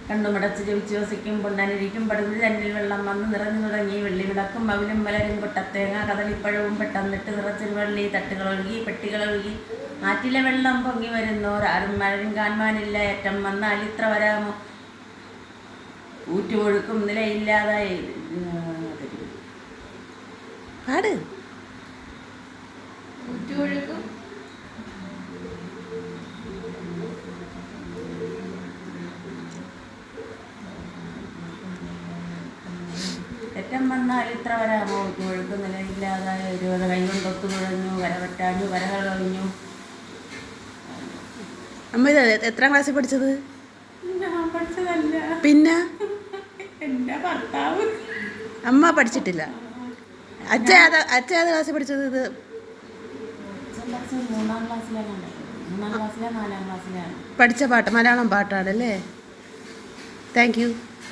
കണ്ണുമടച്ച് ജപിച്ച് വസിക്കും പൊണ്ണനിരിക്കും പടുതിൽ തന്നിൽ വെള്ളം വന്ന് നിറഞ്ഞു തുടങ്ങി വെള്ളി വിളക്കും മവിലും മലരും കൊട്ടത്തേങ്ങ കദളിപ്പഴവും പെട്ടെന്നിട്ട് നിറച്ചിൽ വെള്ളി തട്ടുകളൊഴുകി പെട്ടികളൊഴുകി ആറ്റിലെ വെള്ളം പൊങ്ങി വരുന്നോർ ആരും മഴയും കാണുവാനില്ല ഏറ്റം വന്നാൽ ഇത്ര വരാമോ ഊറ്റുകൊഴുക്കും നിലയില്ലാതായി പാട് ഊറ്റുകൊഴുക്കും ഏറ്റം വന്നാൽ ഇത്ര വരാമോ ഊറ്റുകൊഴുക്കും നിലയില്ലാതായ ഒരു കൈ കൊണ്ടൊത്തു കുഴഞ്ഞു കരപറ്റാഞ്ഞു കരകൾ കവിഞ്ഞു. അമ്മ ഇത് എത്രാം ക്ലാസ്സിൽ പഠിച്ചത്? ഞാൻ പഠിച്ചതല്ല, പിന്നെ എൻ്റെ ഭർത്താവ്. അമ്മ പഠിച്ചിട്ടില്ല. അച്ഛ ഏത് ക്ലാസ്സിൽ പഠിച്ചത്? ഇത് മൂന്നാം ക്ലാസ്സിലാണ്, 4ാം ക്ലാസ്സിലാണ്. പഠിച്ച പാട്ട് മലയാളം പാട്ടാണല്ലേ? Thank you.